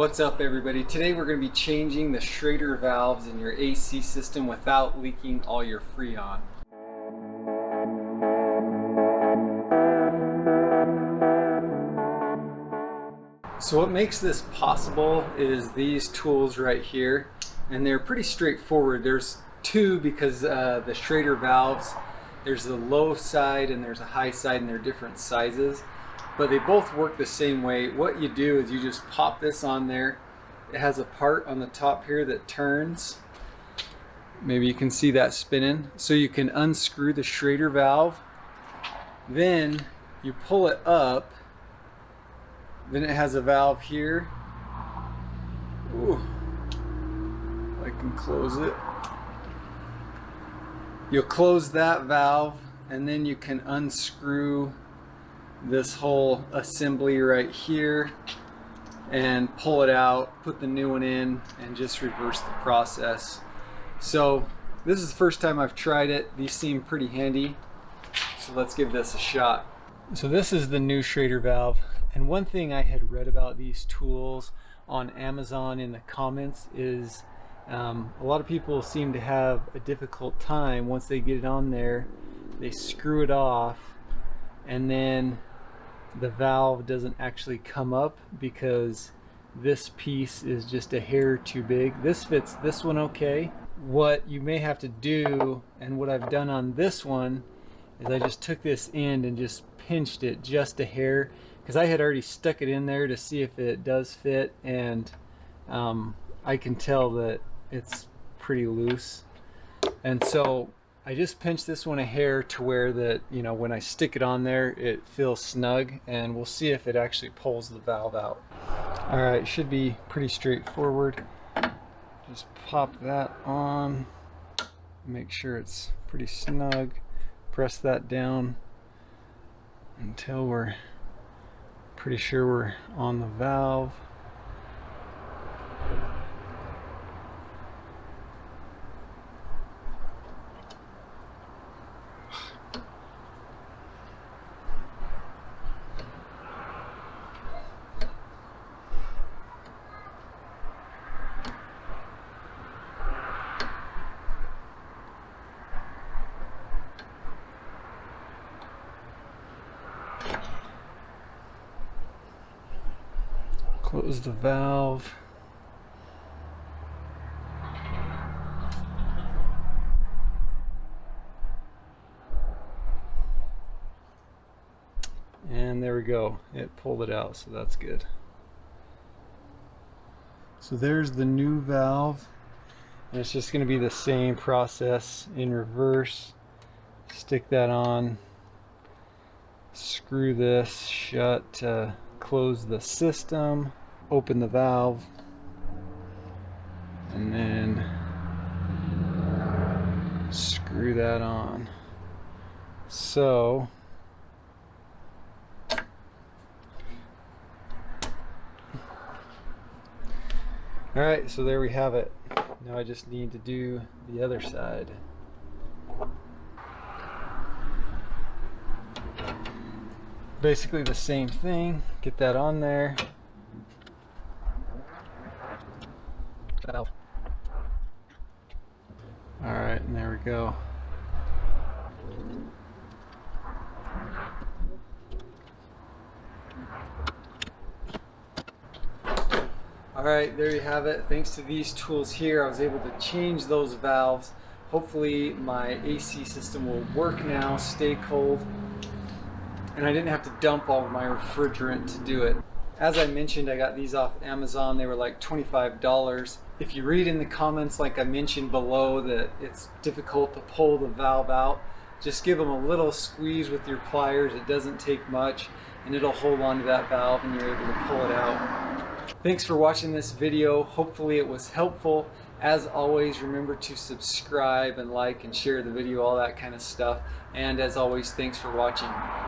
What's up, everybody? Today we're going to be changing the Schrader valves in your AC system without leaking all your Freon. So what makes this possible is these tools right here, and they're pretty straightforward. There's two because the Schrader valves, there's the low side and there's a high side, and they're different sizes, but they both work the same way. What you do is you just pop this on there. It has a part on the top here that turns. Maybe you can see that spinning. So you can unscrew the Schrader valve, then you pull it up, then it has a valve here. Ooh, I can close it. You'll close that valve, and then you can unscrew this whole assembly right here and pull it out, put the new one in, and just reverse the process. So this is the first time I've tried it. These seem pretty handy, so let's give this a shot. So this is the new Schrader valve, and one thing I had read about these tools on Amazon in the comments is a lot of people seem to have a difficult time once they get it on there. They screw it off, and then the valve doesn't actually come up because this piece is just a hair too big. This fits this one okay. What you may have to do, and what I've done on this one, is I just took this end and just pinched it just a hair, because I had already stuck it in there to see if it does fit, and I can tell that it's pretty loose, and so I just pinched this one a hair to where that, you know, when I stick it on there it feels snug, and we'll see if it actually pulls the valve out. Alright, should be pretty straightforward. Just pop that on, make sure it's pretty snug, press that down until we're pretty sure we're on the valve. Close the valve. And there we go. It pulled it out, so that's good. So there's the new valve. And it's just going to be the same process in reverse. Stick that on. Screw this shut to close the system. Open the valve, and then screw that on. So alright, so there we have it. Now I just need to do the other side. Basically the same thing. Get that on there. Alright, and there we go. Alright, there you have it. Thanks to these tools here, I was able to change those valves. Hopefully my AC system will work now, stay cold, and I didn't have to dump all of my refrigerant to do it. As I mentioned, I got these off Amazon. They were like $25. If you read in the comments, like I mentioned below, that it's difficult to pull the valve out, just give them a little squeeze with your pliers. It doesn't take much, and it'll hold on to that valve, and you're able to pull it out. Thanks for watching this video. Hopefully it was helpful. As always, remember to subscribe and like and share the video, all that kind of stuff. And as always, thanks for watching.